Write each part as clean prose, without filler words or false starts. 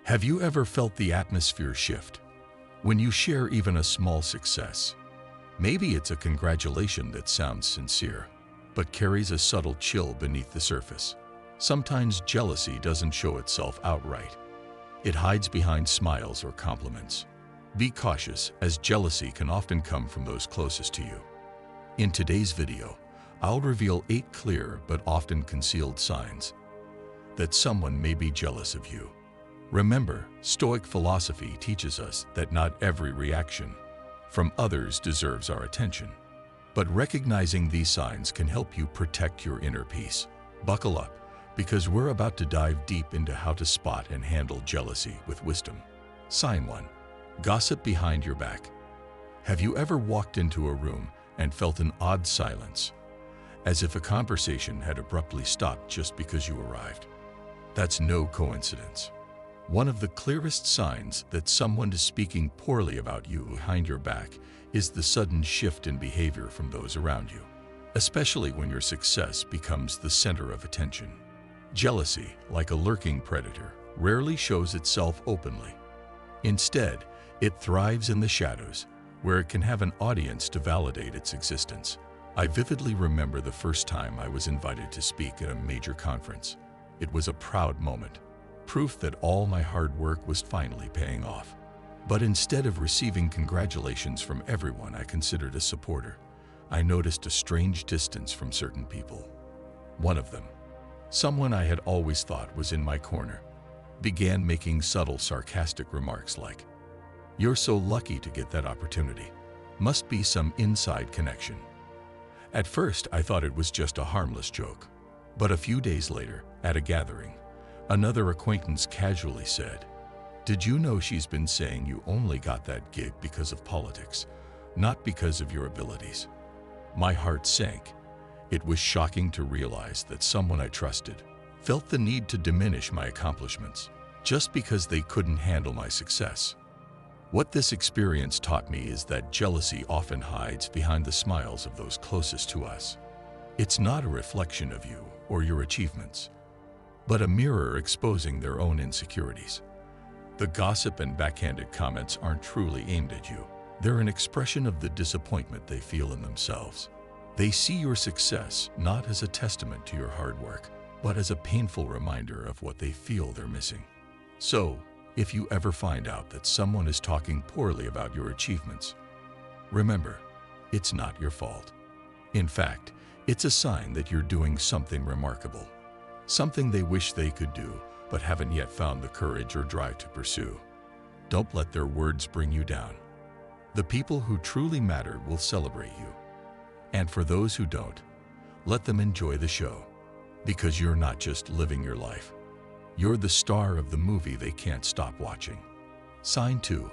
Have you ever felt the atmosphere shift when you share even a small success? Maybe it's a congratulation that sounds sincere, but carries a subtle chill beneath the surface. Sometimes jealousy doesn't show itself outright. It hides behind smiles or compliments. Be cautious, as jealousy can often come from those closest to you. In today's video, I'll reveal 8 clear but often concealed signs that someone may be jealous of you. Remember, Stoic philosophy teaches us that not every reaction from others deserves our attention. But recognizing these signs can help you protect your inner peace. Buckle up, because we're about to dive deep into how to spot and handle jealousy with wisdom. Sign 1. Gossip behind your back. Have you ever walked into a room and felt an odd silence, as if a conversation had abruptly stopped just because you arrived? That's no coincidence. One of the clearest signs that someone is speaking poorly about you behind your back is the sudden shift in behavior from those around you, especially when your success becomes the center of attention. Jealousy, like a lurking predator, rarely shows itself openly. Instead, it thrives in the shadows, where it can have an audience to validate its existence. I vividly remember the first time I was invited to speak at a major conference. It was a proud moment, proof that all my hard work was finally paying off. But instead of receiving congratulations from everyone I considered a supporter, I noticed a strange distance from certain people. One of them, someone I had always thought was in my corner, began making subtle, sarcastic remarks like, "You're so lucky to get that opportunity. Must be some inside connection." At first, I thought it was just a harmless joke. But a few days later, at a gathering, another acquaintance casually said, "Did you know she's been saying you only got that gig because of politics, not because of your abilities?" My heart sank. It was shocking to realize that someone I trusted felt the need to diminish my accomplishments just because they couldn't handle my success. What this experience taught me is that jealousy often hides behind the smiles of those closest to us. It's not a reflection of you or your achievements, but a mirror exposing their own insecurities. The gossip and backhanded comments aren't truly aimed at you. They're an expression of the disappointment they feel in themselves. They see your success not as a testament to your hard work, but as a painful reminder of what they feel they're missing. So, if you ever find out that someone is talking poorly about your achievements, remember, it's not your fault. In fact, it's a sign that you're doing something remarkable, something they wish they could do, but haven't yet found the courage or drive to pursue. Don't let their words bring you down. The people who truly matter will celebrate you. And for those who don't, let them enjoy the show, because you're not just living your life. You're the star of the movie they can't stop watching. Sign 2.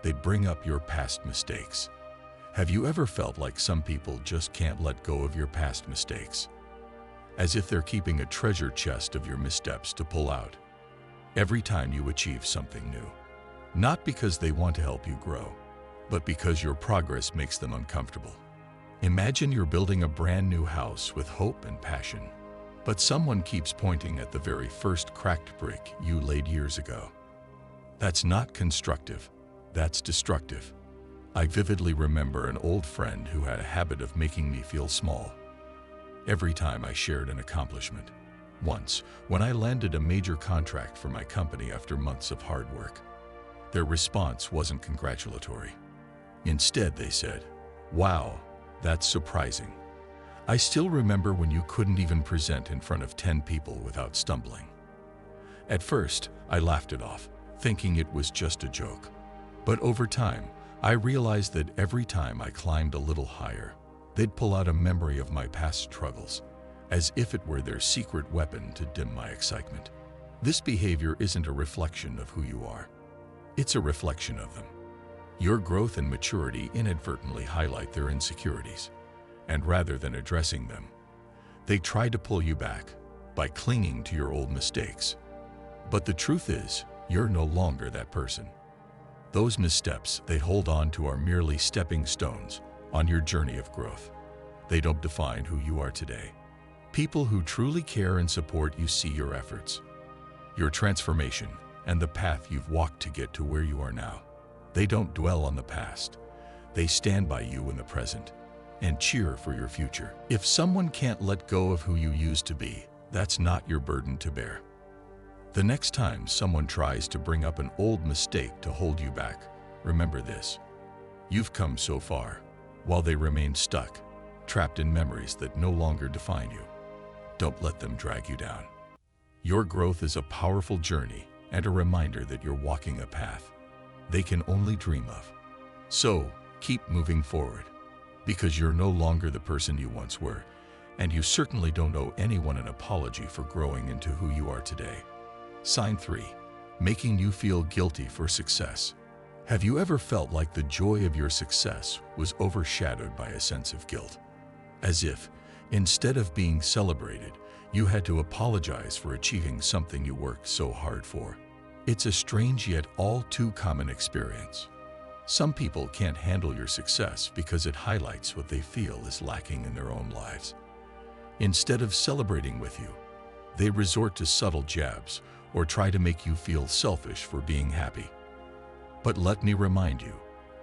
They bring up your past mistakes. Have you ever felt like some people just can't let go of your past mistakes? As if they're keeping a treasure chest of your missteps to pull out every time you achieve something new. Not because they want to help you grow, but because your progress makes them uncomfortable. Imagine you're building a brand new house with hope and passion, but someone keeps pointing at the very first cracked brick you laid years ago. That's not constructive, that's destructive. I vividly remember an old friend who had a habit of making me feel small every time I shared an accomplishment. Once, when I landed a major contract for my company after months of hard work, their response wasn't congratulatory. Instead, they said, "Wow, that's surprising. I still remember when you couldn't even present in front of 10 people without stumbling." At first, I laughed it off, thinking it was just a joke. But over time, I realized that every time I climbed a little higher, they'd pull out a memory of my past struggles, as if it were their secret weapon to dim my excitement. This behavior isn't a reflection of who you are. It's a reflection of them. Your growth and maturity inadvertently highlight their insecurities, and rather than addressing them, they try to pull you back by clinging to your old mistakes. But the truth is, you're no longer that person. Those missteps they hold on to are merely stepping stones on your journey of growth. They don't define who you are today. People who truly care and support you see your efforts, your transformation, and the path you've walked to get to where you are now. They don't dwell on the past. They stand by you in the present and cheer for your future. If someone can't let go of who you used to be, that's not your burden to bear. The next time someone tries to bring up an old mistake to hold you back, remember this: you've come so far, while they remain stuck, trapped in memories that no longer define you. Don't let them drag you down. Your growth is a powerful journey and a reminder that you're walking a path they can only dream of. So, keep moving forward, because you're no longer the person you once were, and you certainly don't owe anyone an apology for growing into who you are today. Sign 3. Making you feel guilty for success. Have you ever felt like the joy of your success was overshadowed by a sense of guilt? As if, instead of being celebrated, you had to apologize for achieving something you worked so hard for. It's a strange yet all too common experience. Some people can't handle your success because it highlights what they feel is lacking in their own lives. Instead of celebrating with you, they resort to subtle jabs or try to make you feel selfish for being happy. But let me remind you,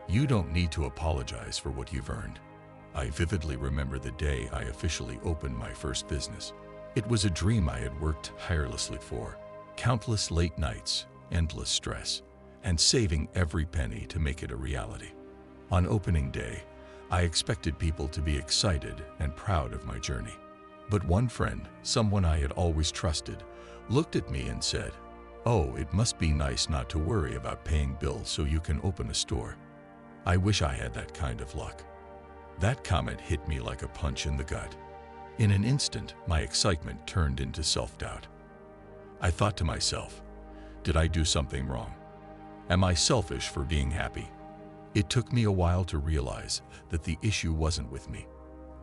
you don't need to apologize for what you've earned. I vividly remember the day I officially opened my first business. It was a dream I had worked tirelessly for, countless late nights, endless stress, and saving every penny to make it a reality. On opening day, I expected people to be excited and proud of my journey. But one friend, someone I had always trusted, looked at me and said, "Oh, it must be nice not to worry about paying bills so you can open a store." I wish I had that kind of luck. That comment hit me like a punch in the gut. In an instant, my excitement turned into self-doubt. I thought to myself, did I do something wrong? Am I selfish for being happy? It took me a while to realize that the issue wasn't with me.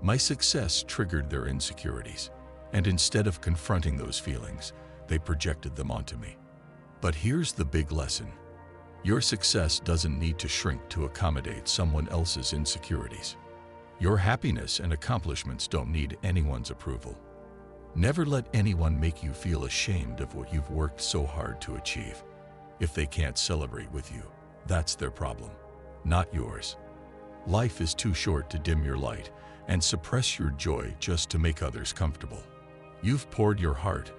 My success triggered their insecurities, and instead of confronting those feelings, they projected them onto me. But here's the big lesson. Your success doesn't need to shrink to accommodate someone else's insecurities. Your happiness and accomplishments don't need anyone's approval. Never let anyone make you feel ashamed of what you've worked so hard to achieve. If they can't celebrate with you, that's their problem, not yours. Life is too short to dim your light and suppress your joy just to make others comfortable. You've poured your heart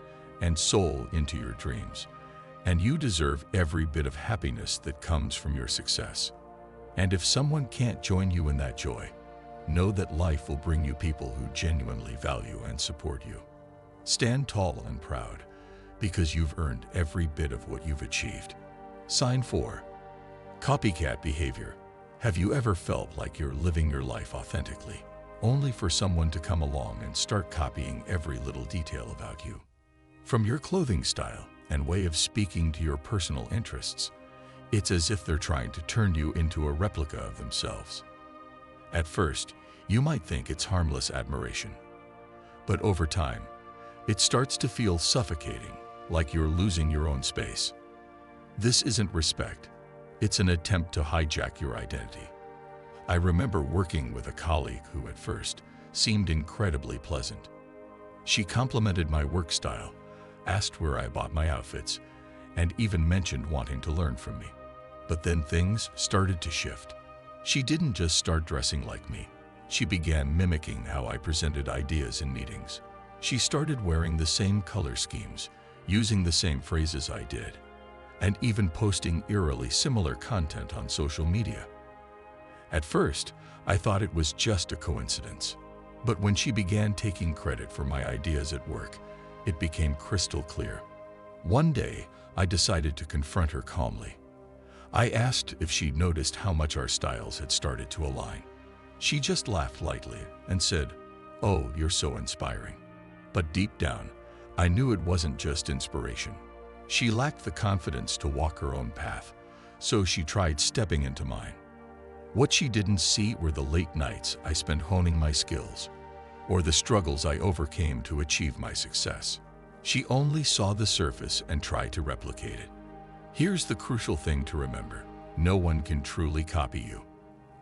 and soul into your dreams, and you deserve every bit of happiness that comes from your success. And if someone can't join you in that joy, know that life will bring you people who genuinely value and support you. Stand tall and proud, because you've earned every bit of what you've achieved. Sign 4. Copycat behavior. Have you ever felt like you're living your life authentically, only for someone to come along and start copying every little detail about you? From your clothing style and way of speaking to your personal interests, it's as if they're trying to turn you into a replica of themselves. At first, you might think it's harmless admiration, but over time, it starts to feel suffocating, like you're losing your own space. This isn't respect. It's an attempt to hijack your identity. I remember working with a colleague who at first seemed incredibly pleasant. She complimented my work style, asked where I bought my outfits, and even mentioned wanting to learn from me. But then things started to shift. She didn't just start dressing like me. She began mimicking how I presented ideas in meetings. She started wearing the same color schemes, using the same phrases I did, and even posting eerily similar content on social media. At first, I thought it was just a coincidence. But when she began taking credit for my ideas at work, it became crystal clear. One day, I decided to confront her calmly. I asked if she'd noticed how much our styles had started to align. She just laughed lightly and said, "Oh, you're so inspiring." But deep down, I knew it wasn't just inspiration. She lacked the confidence to walk her own path, so she tried stepping into mine. What she didn't see were the late nights I spent honing my skills, or the struggles I overcame to achieve my success. She only saw the surface and tried to replicate it. Here's the crucial thing to remember. No one can truly copy you.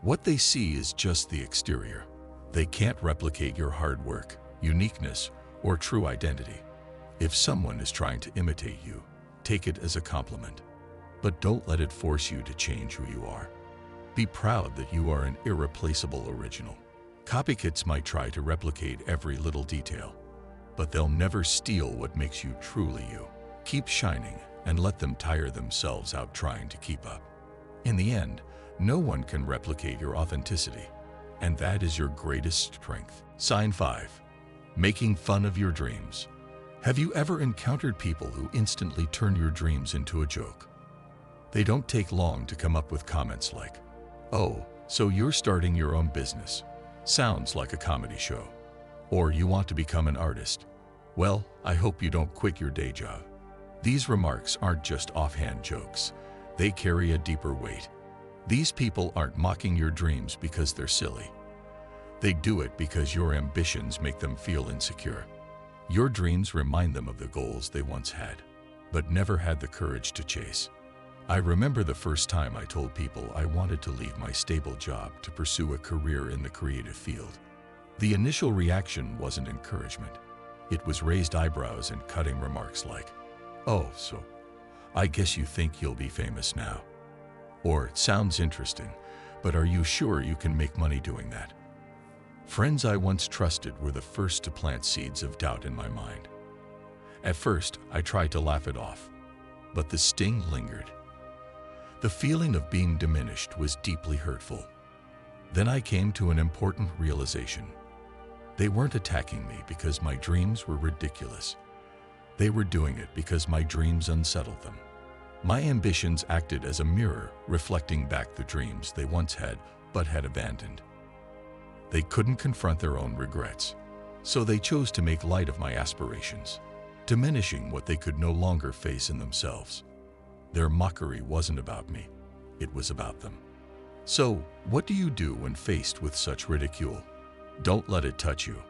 What they see is just the exterior. They can't replicate your hard work, uniqueness, or true identity. If someone is trying to imitate you, Take it as a compliment, but don't let it force you to change who you are. Be proud that you are an irreplaceable original. Copycats might try to replicate every little detail, but they'll never steal what makes you truly you. Keep shining and let them tire themselves out trying to keep up. In the end, no one can replicate your authenticity, and that is your greatest strength. Sign 5. Making fun of your dreams. Have you ever encountered people who instantly turn your dreams into a joke? They don't take long to come up with comments like, "Oh, so you're starting your own business? Sounds like a comedy show." Or, "You want to become an artist? Well, I hope you don't quit your day job." These remarks aren't just offhand jokes. They carry a deeper weight. These people aren't mocking your dreams because they're silly. They do it because your ambitions make them feel insecure. Your dreams remind them of the goals they once had, but never had the courage to chase. I remember the first time I told people I wanted to leave my stable job to pursue a career in the creative field. The initial reaction wasn't encouragement. It was raised eyebrows and cutting remarks like, "Oh, so I guess you think you'll be famous now." Or, "It sounds interesting, but are you sure you can make money doing that?" Friends I once trusted were the first to plant seeds of doubt in my mind. At first, I tried to laugh it off, but the sting lingered. The feeling of being diminished was deeply hurtful. Then I came to an important realization. They weren't attacking me because my dreams were ridiculous. They were doing it because my dreams unsettled them. My ambitions acted as a mirror, reflecting back the dreams they once had but had abandoned. They couldn't confront their own regrets, so they chose to make light of my aspirations, diminishing what they could no longer face in themselves. Their mockery wasn't about me, it was about them. So, what do you do when faced with such ridicule? Don't let it touch you.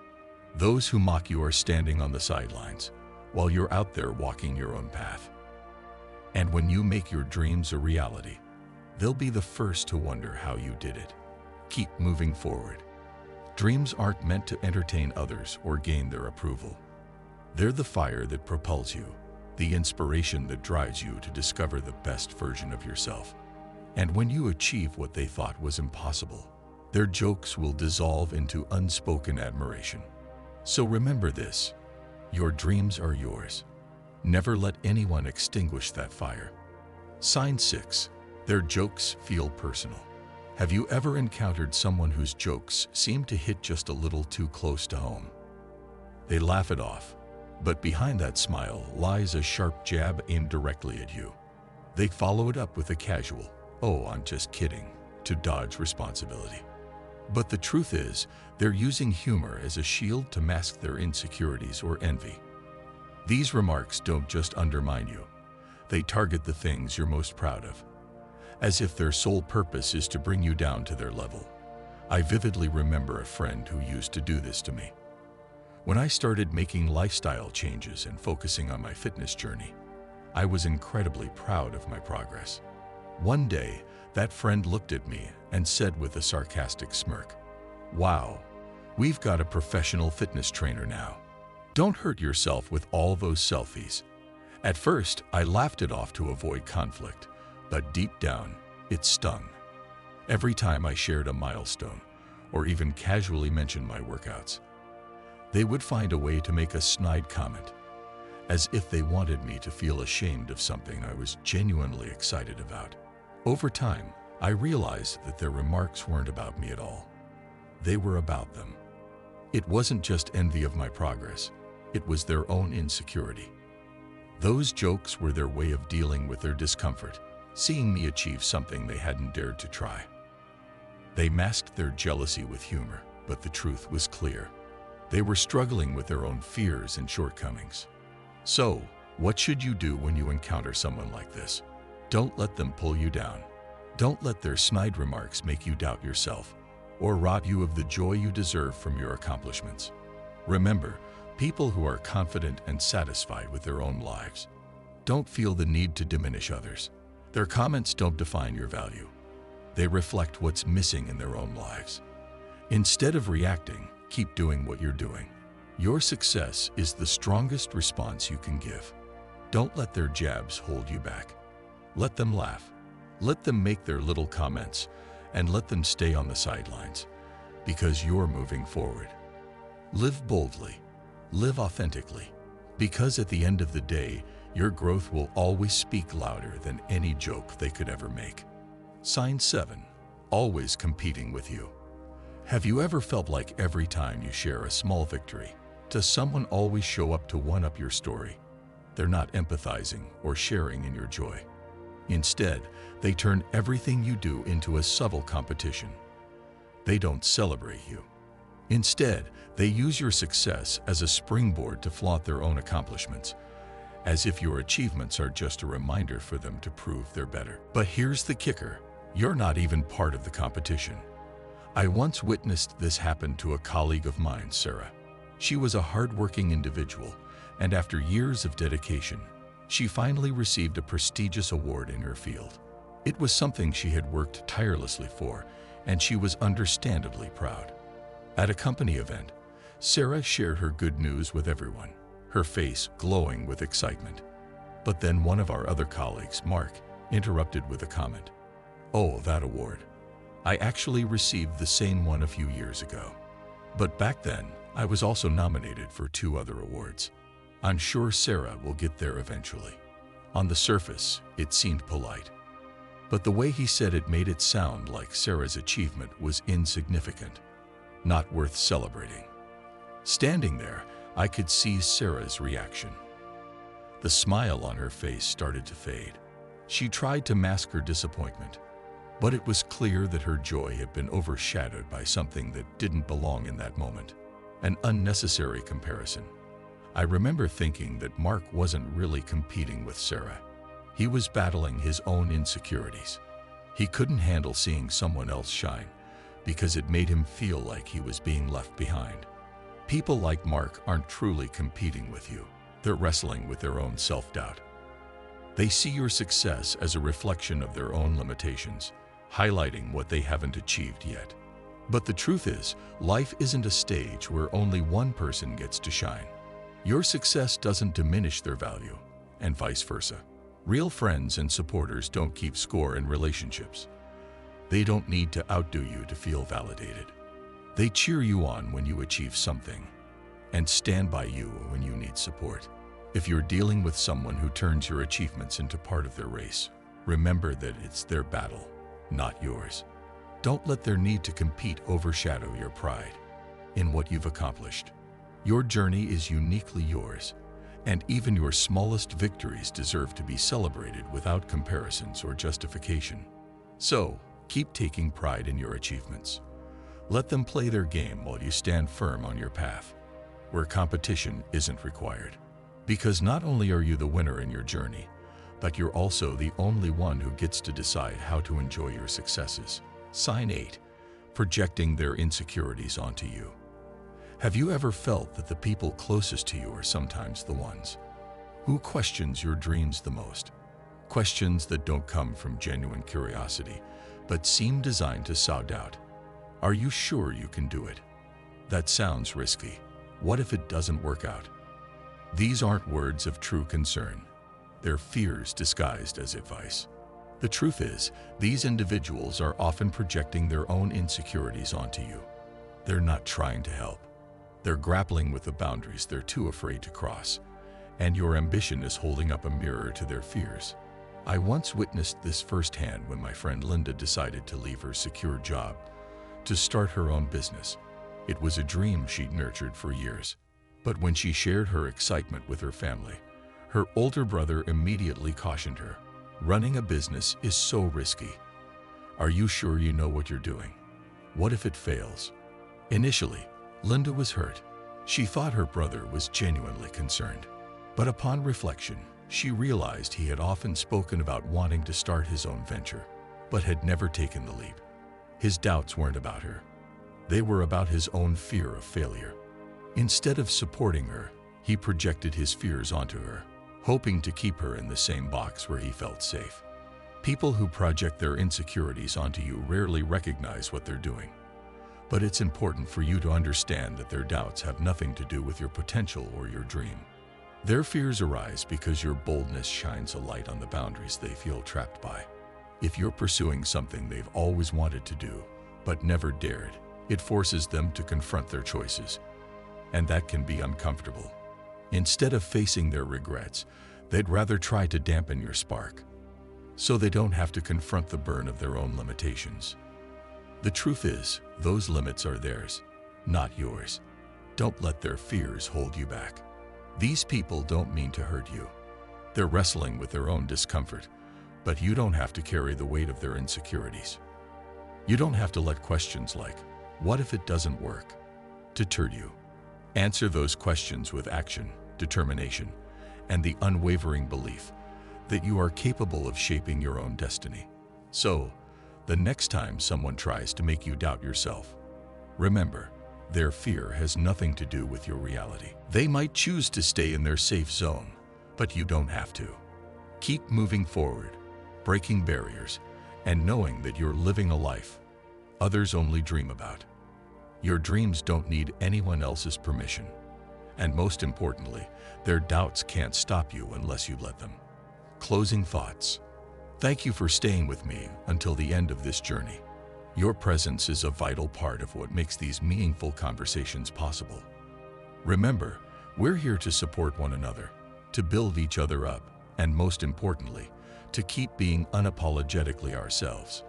Those who mock you are standing on the sidelines, while you're out there walking your own path. And when you make your dreams a reality, they'll be the first to wonder how you did it. Keep moving forward. Dreams aren't meant to entertain others or gain their approval. They're the fire that propels you, the inspiration that drives you to discover the best version of yourself. And when you achieve what they thought was impossible, their jokes will dissolve into unspoken admiration. So remember this, your dreams are yours. Never let anyone extinguish that fire. Sign 6. Their jokes feel personal. Have you ever encountered someone whose jokes seem to hit just a little too close to home? They laugh it off, but behind that smile lies a sharp jab aimed directly at you. They follow it up with a casual, "Oh, I'm just kidding," to dodge responsibility. But the truth is, they're using humor as a shield to mask their insecurities or envy. These remarks don't just undermine you, they target the things you're most proud of, as if their sole purpose is to bring you down to their level. I vividly remember a friend who used to do this to me. When I started making lifestyle changes and focusing on my fitness journey, I was incredibly proud of my progress. One day, that friend looked at me and said with a sarcastic smirk, "Wow, we've got a professional fitness trainer now. Don't hurt yourself with all those selfies." At first, I laughed it off to avoid conflict, but deep down, it stung. Every time I shared a milestone, or even casually mentioned my workouts, they would find a way to make a snide comment, as if they wanted me to feel ashamed of something I was genuinely excited about. Over time, I realized that their remarks weren't about me at all. They were about them. It wasn't just envy of my progress, it was their own insecurity. Those jokes were their way of dealing with their discomfort, seeing me achieve something they hadn't dared to try. They masked their jealousy with humor, but the truth was clear. They were struggling with their own fears and shortcomings. So, what should you do when you encounter someone like this? Don't let them pull you down. Don't let their snide remarks make you doubt yourself or rob you of the joy you deserve from your accomplishments. Remember, people who are confident and satisfied with their own lives don't feel the need to diminish others. Their comments don't define your value. They reflect what's missing in their own lives. Instead of reacting, keep doing what you're doing. Your success is the strongest response you can give. Don't let their jabs hold you back. Let them laugh. Let them make their little comments, and let them stay on the sidelines, because you're moving forward. Live boldly. Live authentically. Because at the end of the day, your growth will always speak louder than any joke they could ever make. Sign 7. Always competing with you. Have you ever felt like every time you share a small victory, does someone always show up to one-up your story? They're not empathizing or sharing in your joy. Instead, they turn everything you do into a subtle competition. They don't celebrate you. Instead, they use your success as a springboard to flaunt their own accomplishments, as if your achievements are just a reminder for them to prove they're better. But here's the kicker. You're not even part of the competition. I once witnessed this happen to a colleague of mine, Sarah. She was a hardworking individual, and after years of dedication, she finally received a prestigious award in her field. It was something she had worked tirelessly for, and she was understandably proud. At a company event, Sarah shared her good news with everyone, her face glowing with excitement. But then one of our other colleagues, Mark, interrupted with a comment. "Oh, that award. I actually received the same one a few years ago. But back then, I was also nominated for 2 other awards. I'm sure Sarah will get there eventually." On the surface, it seemed polite. But the way he said it made it sound like Sarah's achievement was insignificant, not worth celebrating. Standing there, I could see Sarah's reaction. The smile on her face started to fade. She tried to mask her disappointment, but it was clear that her joy had been overshadowed by something that didn't belong in that moment, an unnecessary comparison. I remember thinking that Mark wasn't really competing with Sarah. He was battling his own insecurities. He couldn't handle seeing someone else shine because it made him feel like he was being left behind. People like Mark aren't truly competing with you. They're wrestling with their own self-doubt. They see your success as a reflection of their own limitations, highlighting what they haven't achieved yet. But the truth is, life isn't a stage where only one person gets to shine. Your success doesn't diminish their value, and vice versa. Real friends and supporters don't keep score in relationships. They don't need to outdo you to feel validated. They cheer you on when you achieve something, and stand by you when you need support. If you're dealing with someone who turns your achievements into part of their race, remember that it's their battle, not yours. Don't let their need to compete overshadow your pride in what you've accomplished. Your journey is uniquely yours, and even your smallest victories deserve to be celebrated without comparisons or justification. So, keep taking pride in your achievements. Let them play their game while you stand firm on your path, where competition isn't required. Because not only are you the winner in your journey, but you're also the only one who gets to decide how to enjoy your successes. Sign 8. Projecting their insecurities onto you. Have you ever felt that the people closest to you are sometimes the ones who questions your dreams the most? Questions that don't come from genuine curiosity, but seem designed to sow doubt. Are you sure you can do it? That sounds risky. What if it doesn't work out? These aren't words of true concern. They're fears disguised as advice. The truth is, these individuals are often projecting their own insecurities onto you. They're not trying to help. They're grappling with the boundaries they're too afraid to cross, and your ambition is holding up a mirror to their fears. I once witnessed this firsthand when my friend Linda decided to leave her secure job to start her own business. It was a dream she'd nurtured for years. But when she shared her excitement with her family, her older brother immediately cautioned her. Running a business is so risky. Are you sure you know what you're doing? What if it fails? Initially, Linda was hurt. She thought her brother was genuinely concerned. But upon reflection, she realized he had often spoken about wanting to start his own venture, but had never taken the leap. His doubts weren't about her. They were about his own fear of failure. Instead of supporting her, he projected his fears onto her, hoping to keep her in the same box where he felt safe. People who project their insecurities onto you rarely recognize what they're doing. But it's important for you to understand that their doubts have nothing to do with your potential or your dream. Their fears arise because your boldness shines a light on the boundaries they feel trapped by. If you're pursuing something they've always wanted to do, but never dared, it forces them to confront their choices, and that can be uncomfortable. Instead of facing their regrets, they'd rather try to dampen your spark, so they don't have to confront the burn of their own limitations. The truth is, those limits are theirs, not yours. Don't let their fears hold you back. These people don't mean to hurt you. They're wrestling with their own discomfort, but you don't have to carry the weight of their insecurities. You don't have to let questions like, "What if it doesn't work?" deter you. Answer those questions with action, determination, and the unwavering belief that you are capable of shaping your own destiny. So, the next time someone tries to make you doubt yourself, remember, their fear has nothing to do with your reality. They might choose to stay in their safe zone, but you don't have to. Keep moving forward, breaking barriers, and knowing that you're living a life others only dream about. Your dreams don't need anyone else's permission. And most importantly, their doubts can't stop you unless you let them. Closing thoughts. Thank you for staying with me until the end of this journey. Your presence is a vital part of what makes these meaningful conversations possible. Remember, we're here to support one another, to build each other up, and most importantly, to keep being unapologetically ourselves.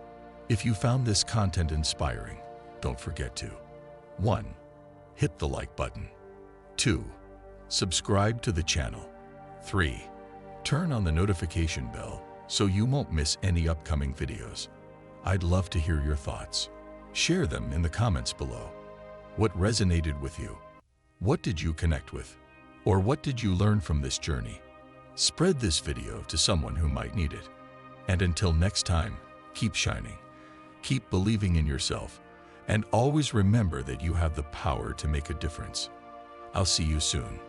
If you found this content inspiring, don't forget to 1. Hit the like button. 2. Subscribe to the channel. 3. Turn on the notification bell so you won't miss any upcoming videos. I'd love to hear your thoughts. Share them in the comments below. What resonated with you? What did you connect with? Or what did you learn from this journey? Spread this video to someone who might need it. And until next time, keep shining, keep believing in yourself, and always remember that you have the power to make a difference. I'll see you soon.